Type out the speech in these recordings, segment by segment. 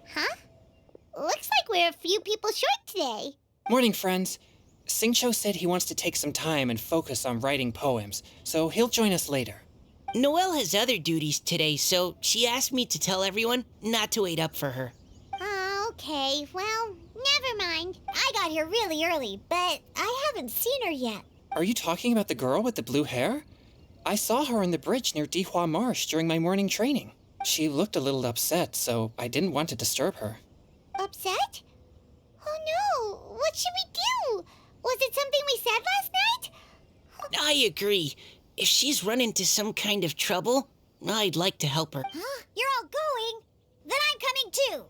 Huh? Looks like we're a few people short today. Morning, friends. Singcho said he wants to take some time and focus on writing poems, so he'll join us later. Noelle has other duties today, so she asked me to tell everyone not to wait up for her. Oh, okay. Well, never mind. I got here really early, but I haven't seen her yet. Are you talking about the girl with the blue hair? I saw her on the bridge near Dihua Marsh during my morning training. She looked a little upset, so I didn't want to disturb her. Upset? Oh no! What should we do? Was it something we said last night? I agree. If she's run into some kind of trouble, I'd like to help her. Huh? You're all going? Then I'm coming too.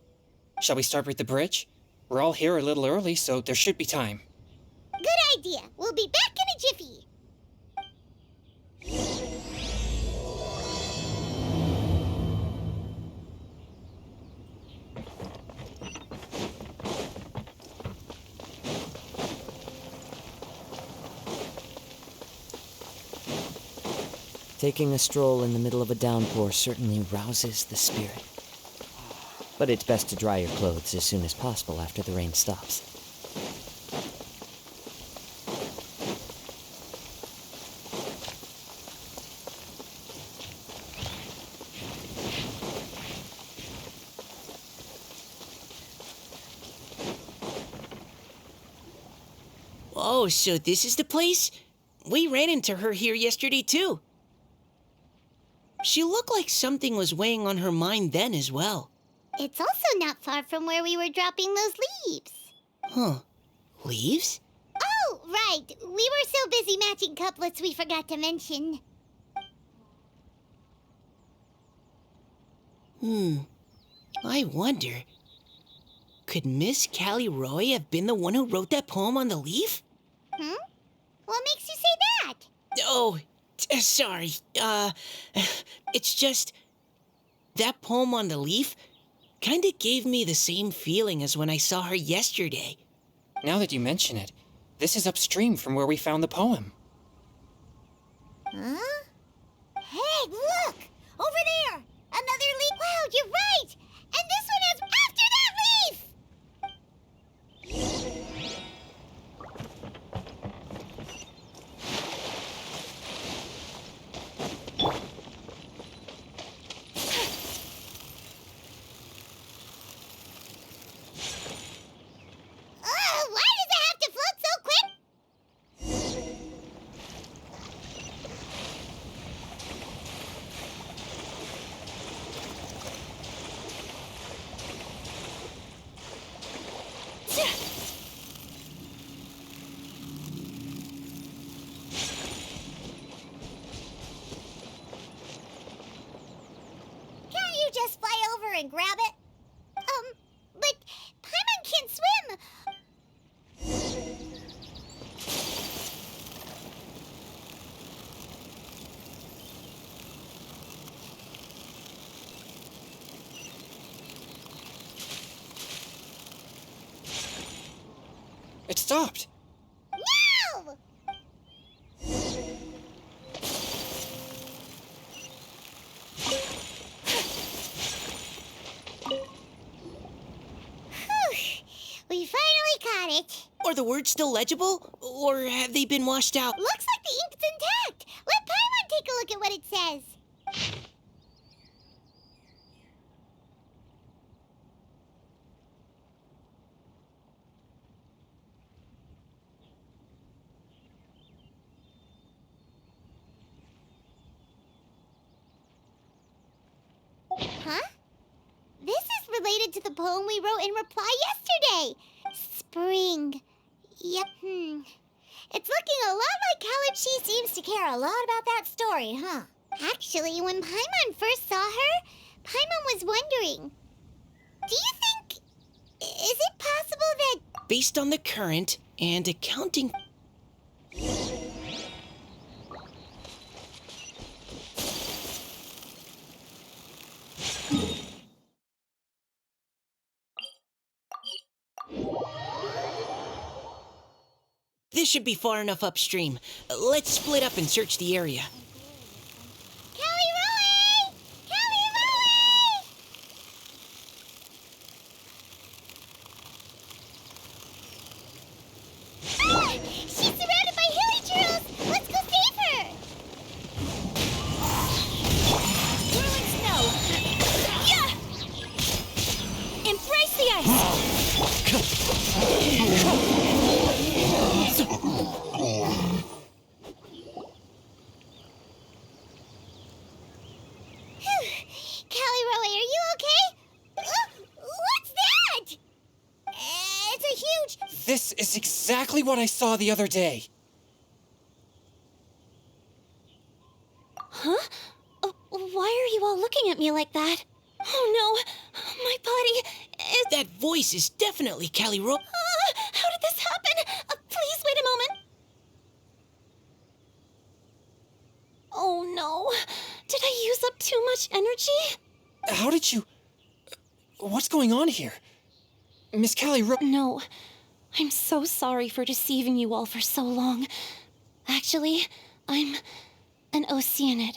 Shall we start with the bridge? We're all here a little early, so there should be time. Good idea. We'll be back in a jiffy. Taking a stroll in the middle of a downpour certainly rouses the spirit. But it's best to dry your clothes as soon as possible after the rain stops. Oh, so this is the place? We ran into her here yesterday, too. She looked like something was weighing on her mind then as well. It's also not far from where we were dropping those leaves. Huh. Leaves? Oh, right. We were so busy matching couplets we forgot to mention. I wonder, could Miss Callie Roy have been the one who wrote that poem on the leaf? What makes you say that? Oh, sorry. It's just, that poem on the leaf kinda gave me the same feeling as when I saw her yesterday. Now that you mention it, this is upstream from where we found the poem. Huh? Hey, look! Over there! Another leaf! Wow, you're right! And this one has after that leaf! Why does it have to float so quick? Can't you just fly over and grab it? But Paimon can't swim. It stopped! No! We finally caught it. Are the words still legible? Or have they been washed out? Looks like the ink's intact. Let Paimon take a look at what it says. Huh? This is related to the poem we wrote in reply yesterday. Spring. Yep, It's looking a lot like how she seems to care a lot about that story, huh? Actually, when Paimon first saw her, Paimon was wondering, do you think... is it possible that... Based on the current and accounting... This should be far enough upstream. Let's split up and search the area. Callie Roe! Callie Roe! Ah! She's surrounded by hilly churls! Let's go save her! Whirling snow! Yeah! Embrace the ice! Callie Roe, are you okay? What's that? It's a huge... This is exactly what I saw the other day. Huh? Why are you all looking at me like that? Oh no, my body is... That voice is definitely Callie Roe. How did this happen? Please wait a moment. Oh no, did I use up too much energy? How did you... What's going on here? Miss Callie Roe... No, I'm so sorry for deceiving you all for so long. Actually, I'm an Oceanid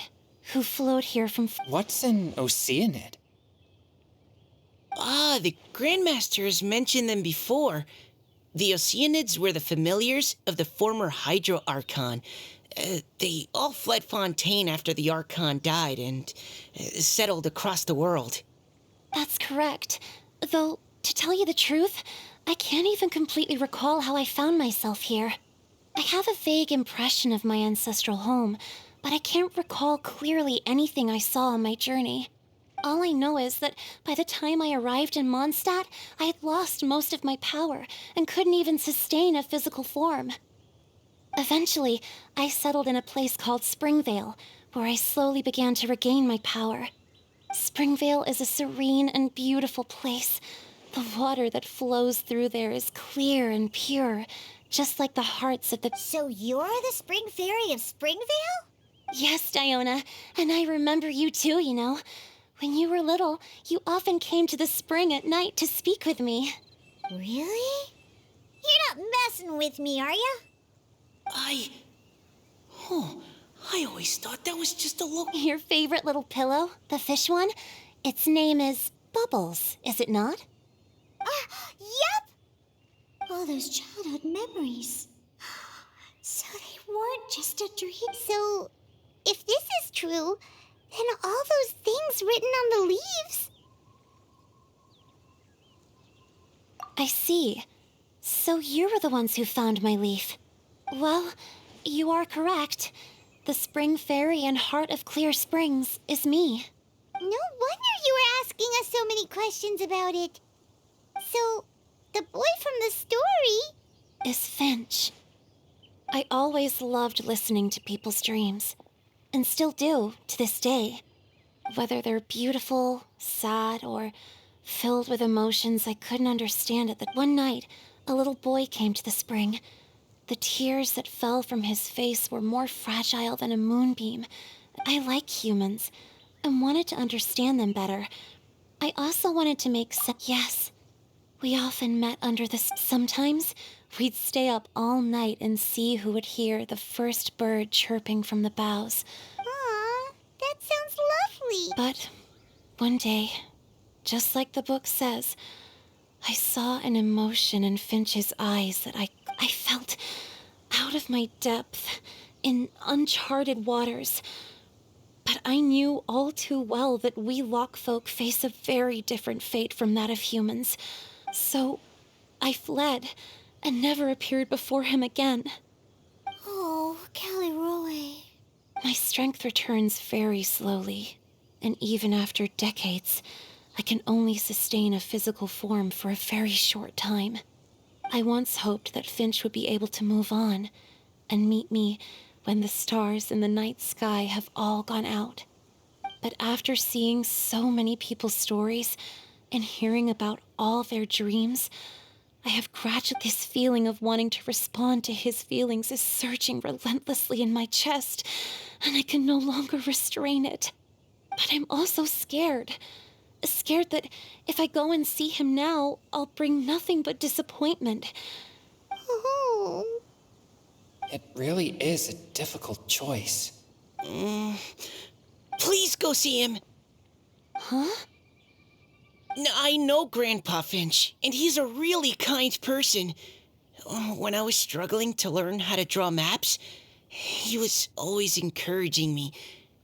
who flowed here from... What's an Oceanid? Ah, the Grandmaster has mentioned them before. The Oceanids were the familiars of the former Hydro Archon. They all fled Fontaine after the Archon died and settled across the world. That's correct. Though, to tell you the truth, I can't even completely recall how I found myself here. I have a vague impression of my ancestral home, but I can't recall clearly anything I saw on my journey. All I know is that by the time I arrived in Mondstadt, I had lost most of my power and couldn't even sustain a physical form. Eventually, I settled in a place called Springvale, where I slowly began to regain my power. Springvale is a serene and beautiful place. The water that flows through there is clear and pure, just like the hearts of the... So you're the Spring Fairy of Springvale? Yes, Diona, and I remember you too, you know. When you were little, you often came to the spring at night to speak with me. Really? You're not messing with me, are you? I always thought that was just a look. Your favorite little pillow, the fish one? Its name is Bubbles, is it not? Yep! All those childhood memories. So they weren't just a dream. So, if this is true, then all those things written on the leaves... I see. So you were the ones who found my leaf. Well, you are correct. The Spring Fairy and Heart of Clear Springs is me. No wonder you were asking us so many questions about it. So, the boy from the story... is Finch. I always loved listening to people's dreams, and still do to this day. Whether they're beautiful, sad, or filled with emotions I couldn't understand at that one night, a little boy came to the spring. The tears that fell from his face were more fragile than a moonbeam. I like humans and wanted to understand them better. I also wanted to make sense. Yes, we often met under the... Sometimes we'd stay up all night and see who would hear the first bird chirping from the boughs. Aw, that sounds lovely. But one day, just like the book says, I saw an emotion in Finch's eyes that I felt out of my depth in uncharted waters. But I knew all too well that we Lockfolk face a very different fate from that of humans. So I fled and never appeared before him again. Oh, Callie Roe. My strength returns very slowly, and even after decades, I can only sustain a physical form for a very short time. I once hoped that Finch would be able to move on and meet me when the stars in the night sky have all gone out. But after seeing so many people's stories and hearing about all their dreams, I have gradually... This feeling of wanting to respond to his feelings is surging relentlessly in my chest, and I can no longer restrain it. But I'm also scared. Scared that if I go and see him now, I'll bring nothing but disappointment. Oh, It really is a difficult choice. Please go see him. Huh? I know Grandpa Finch, and he's a really kind person. When I was struggling to learn how to draw maps, he was always encouraging me,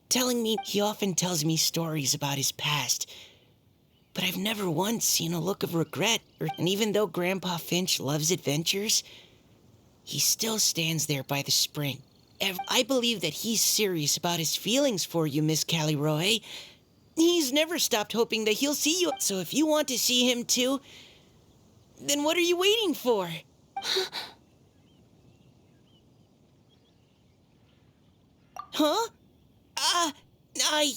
telling me he often tells me stories about his past. But I've never once seen a look of regret, and even though Grandpa Finch loves adventures, he still stands there by the spring. I believe that he's serious about his feelings for you, Miss Callie Roy. He's never stopped hoping that he'll see you. So if you want to see him too, then what are you waiting for? Huh? I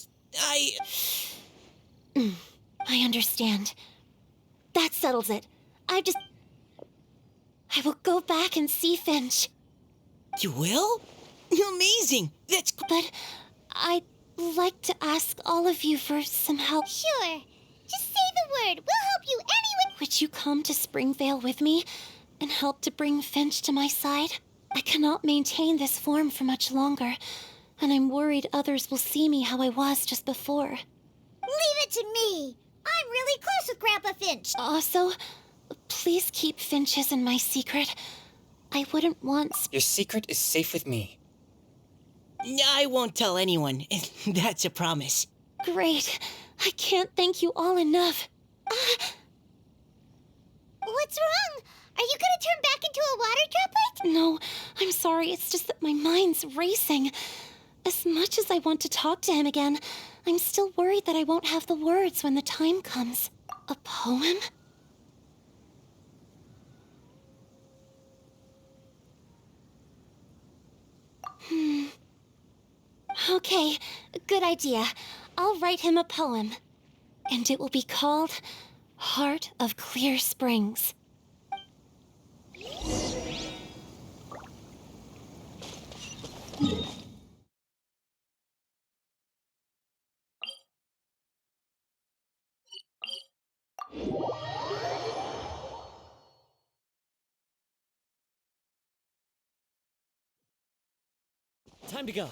understand. That settles it. I will go back and see Finch. You will? Amazing! That's... But I'd like to ask all of you for some help. Sure. Just say the word. We'll help you anyway. Would you come to Springvale with me and help to bring Finch to my side? I cannot maintain this form for much longer, and I'm worried others will see me how I was just before. Leave it to me. I'm really close with Grandpa Finch. Also, please keep Finch's in my secret. I wouldn't want... Your secret is safe with me. I won't tell anyone. That's a promise. Great. I can't thank you all enough. What's wrong? Are you gonna turn back into a water droplet? No, I'm sorry. It's just that my mind's racing. As much as I want to talk to him again, I'm still worried that I won't have the words when the time comes. A poem? Okay, good idea. I'll write him a poem. And it will be called Heart of Clear Springs. Time to go.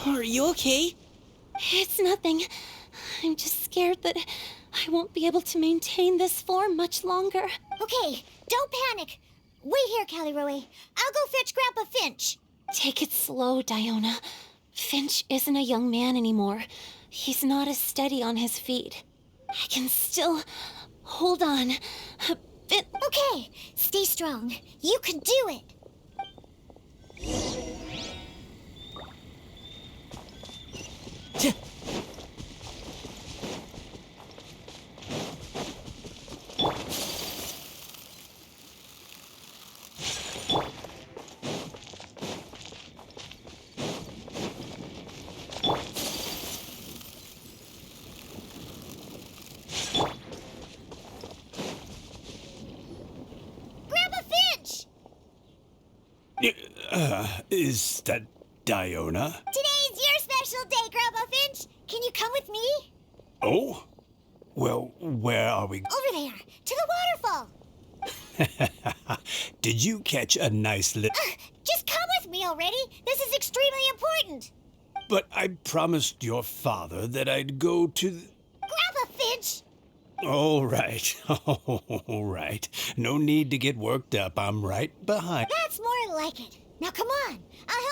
Are you okay? It's nothing. I'm just scared that I won't be able to maintain this form much longer. Okay, don't panic. Wait here, Callie Roy. I'll go fetch Grandpa Finch. Take it slow, Diona. Finch isn't a young man anymore. He's not as steady on his feet. I can still hold on a bit. Okay, stay strong. You can do it. Grandpa Finch! Is that Diona? Today's your special day, Grandpa Finch. Can you come with me? Oh? Well, where are we? Over there, to the waterfall. Did you catch a nice little... Just come with me already. This is extremely important. But I promised your father that I'd go to... Grandpa Finch! All right. All right. No need to get worked up. I'm right behind. That's more like it. Now come on. I'll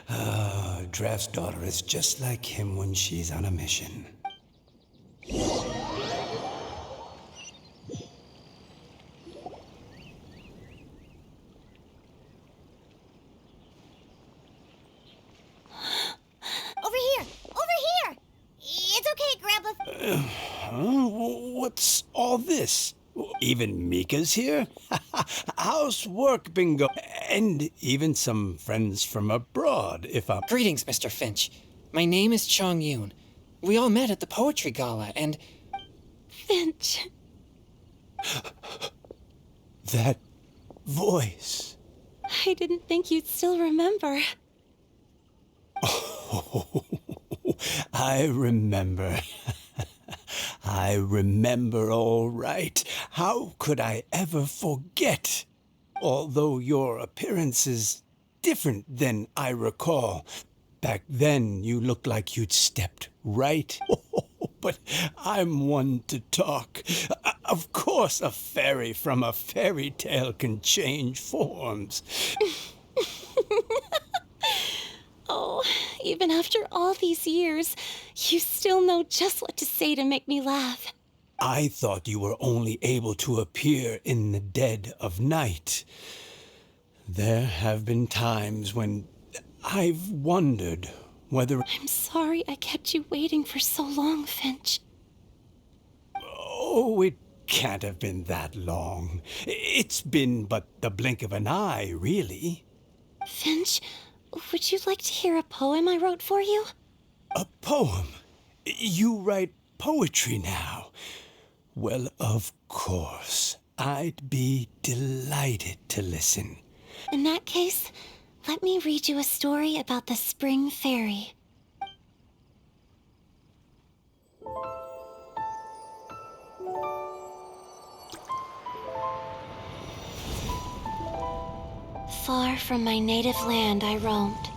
help. Draft's daughter is just like him when she's on a mission. Over here. Over here. It's okay, Grandpa. What's all this? Even Mika's here? How's work been going? And even some friends from abroad, if I'm... Greetings, Mr. Finch. My name is Chong Yoon. We all met at the poetry gala, and... Finch. That voice. I didn't think you'd still remember. Oh, I remember. I remember all right. How could I ever forget? Although your appearance is different than I recall. Back then, you looked like you'd stepped right. But I'm one to talk. Of course, a fairy from a fairy tale can change forms. Oh, even after all these years, you still know just what to say to make me laugh. I thought you were only able to appear in the dead of night. There have been times when I've wondered whether... I'm sorry I kept you waiting for so long, Finch. Oh, it can't have been that long. It's been but the blink of an eye, really. Finch, would you like to hear a poem I wrote for you? A poem? You write poetry now? Well, of course. I'd be delighted to listen. In that case, let me read you a story about the spring fairy. Far from my native land I roamed.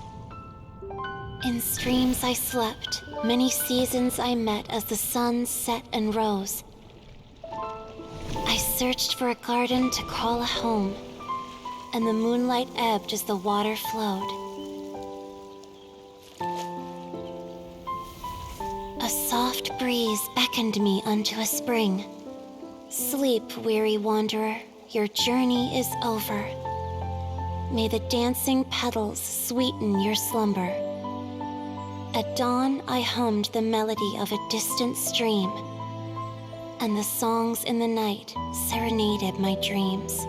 In streams I slept, many seasons I met as the sun set and rose. I searched for a garden to call a home, and the moonlight ebbed as the water flowed. A soft breeze beckoned me unto a spring. Sleep, weary wanderer, your journey is over. May the dancing petals sweeten your slumber. At dawn, I hummed the melody of a distant stream, and the songs in the night serenaded my dreams.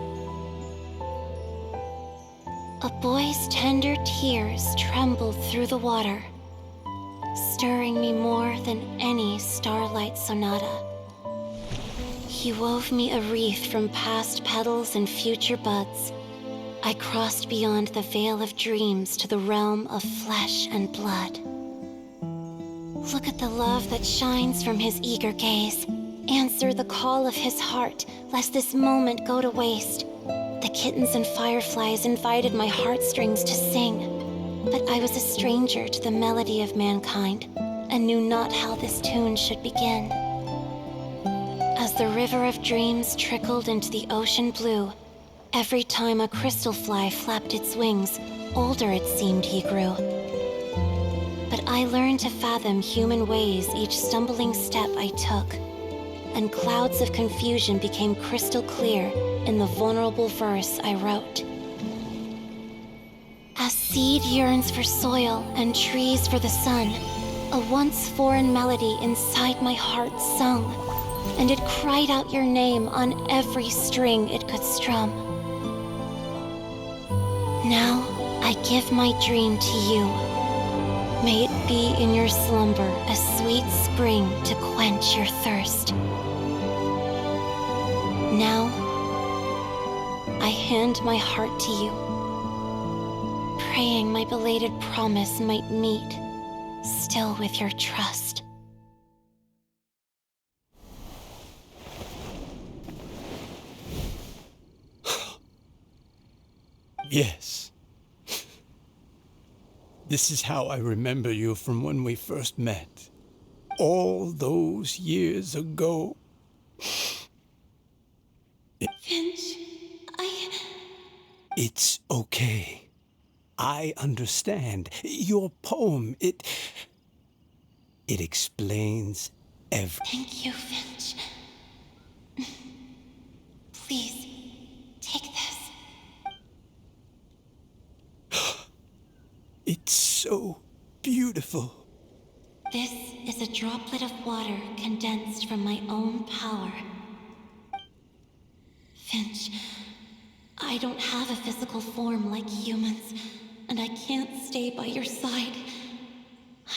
A boy's tender tears trembled through the water, stirring me more than any starlight sonata. He wove me a wreath from past petals and future buds. I crossed beyond the veil of dreams to the realm of flesh and blood. Look at the love that shines from his eager gaze. Answer the call of his heart, lest this moment go to waste. The kittens and fireflies invited my heartstrings to sing, but I was a stranger to the melody of mankind, and knew not how this tune should begin. As the river of dreams trickled into the ocean blue, every time a crystal fly flapped its wings, older it seemed he grew. But I learned to fathom human ways each stumbling step I took, and clouds of confusion became crystal clear in the vulnerable verse I wrote. As seed yearns for soil and trees for the sun, a once foreign melody inside my heart sung, and it cried out your name on every string it could strum. Now I give my dream to you. May it be in your slumber a sweet spring to quench your thirst. Now, I hand my heart to you, praying my belated promise might meet, still with your trust. Yes. This is how I remember you from when we first met. All those years ago. Finch, It's okay. I understand. Your poem, it explains everything. Thank you, Finch. Please, take this. It's so beautiful. This is a droplet of water condensed from my own power. Finch, I don't have a physical form like humans, and I can't stay by your side.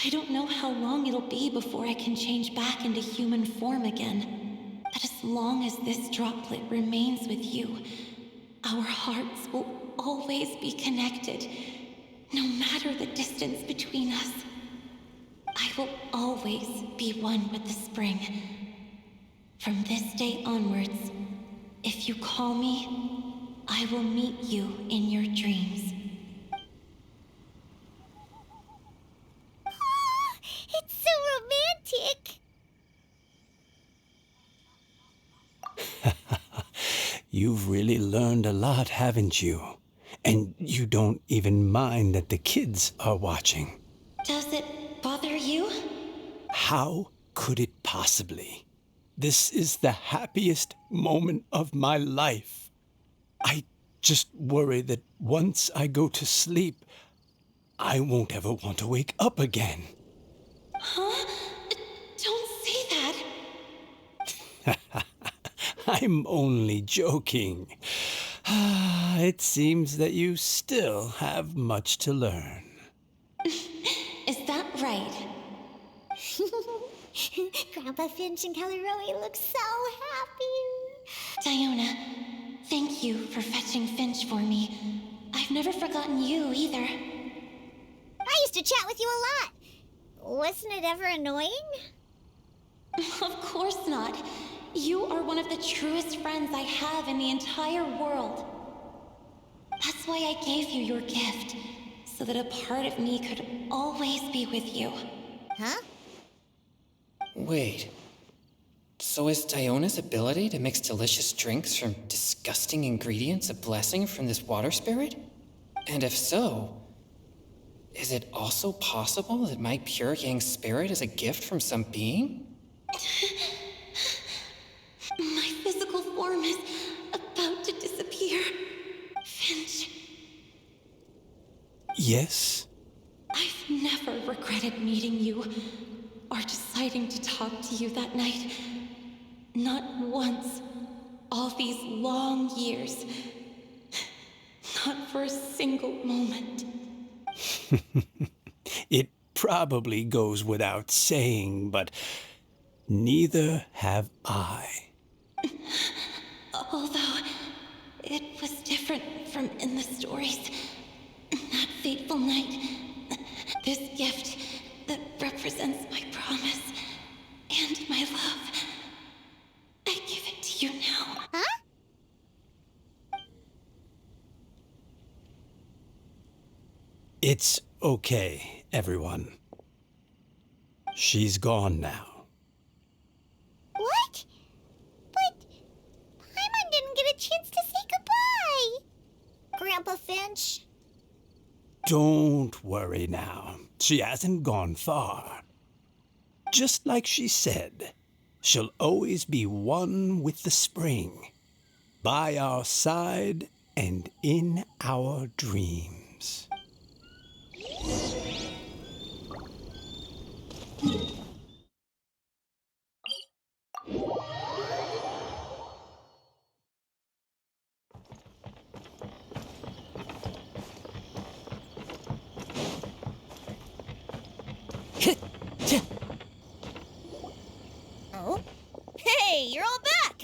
I don't know how long it'll be before I can change back into human form again. But as long as this droplet remains with you, our hearts will always be connected, no matter the distance between us. I will always be one with the spring. From this day onwards, if you call me, I will meet you in your dreams. Oh, it's so romantic. You've really learned a lot, haven't you? And you don't even mind that the kids are watching. Does it bother you? How could it possibly? This is the happiest moment of my life. I just worry that once I go to sleep, I won't ever want to wake up again. Huh? Don't say that. I'm only joking. It seems that you still have much to learn. Is that right? Grandpa Finch and Kelly Rowie look so happy. Diona, thank you for fetching Finch for me. I've never forgotten you either. I used to chat with you a lot. Wasn't it ever annoying? Of course not. You are one of the truest friends I have in the entire world. That's why I gave you your gift, so that a part of me could always be with you. Huh? Wait. So is Diona's ability to mix delicious drinks from disgusting ingredients a blessing from this water spirit? And if so, is it also possible that my pure yang spirit is a gift from some being? My physical form is about to disappear. Finch, Yes? I've never regretted meeting you or deciding to talk to you that night. Not once. All these long years. Not for a single moment. It probably goes without saying, but neither have I. Although it was different from in the stories. That fateful night, this gift that represents my promise and my love, I give it to you now. Huh? It's okay, everyone. She's gone now. What? But Paimon didn't get a chance to say goodbye. Grandpa Finch. Don't worry now. She hasn't gone far. Just like she said, she'll always be one with the spring, by our side and in our dreams. Oh? Hey, you're all back!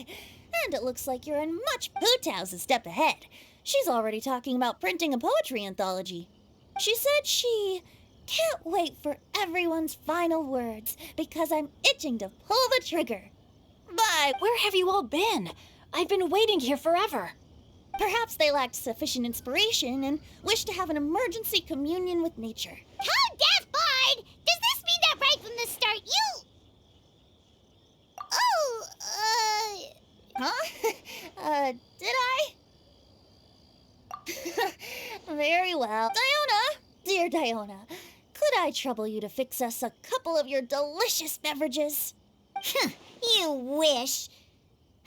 And it looks like you're in much Poohtow's a step ahead. She's already talking about printing a poetry anthology. She said she can't wait for everyone's final words because I'm itching to pull the trigger. But where have you all been? I've been waiting here forever. Perhaps they lacked sufficient inspiration and wished to have an emergency communion with nature. Tone deaf, Bard! Does this mean that right from the start you... Oh, Huh? Did I? Very well. Diona! Dear Diona, could I trouble you to fix us a couple of your delicious beverages? You wish.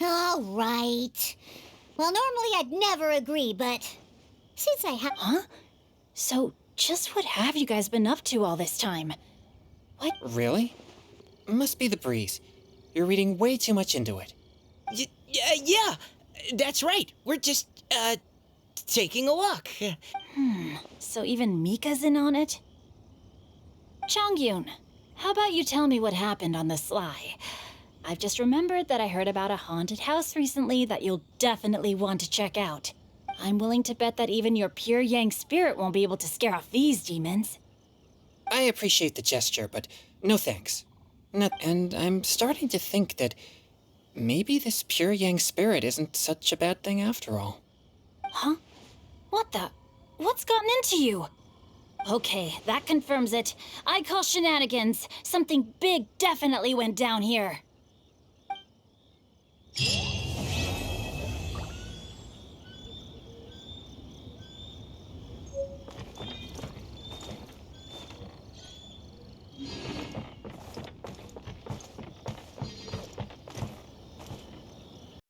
All right. Well, normally I'd never agree, but since I have... Huh? So, just what have you guys been up to all this time? Really? Must be the breeze. You're reading way too much into it. Yeah, that's right. We're just, taking a walk. So even Mika's in on it? Chongyun, how about you tell me what happened on the sly? I've just remembered that I heard about a haunted house recently that you'll definitely want to check out. I'm willing to bet that even your pure yang spirit won't be able to scare off these demons. I appreciate the gesture, but no thanks. And I'm starting to think that maybe this pure yang spirit isn't such a bad thing after all. Huh? What the? What's gotten into you? Okay, that confirms it. I call shenanigans. Something big definitely went down here.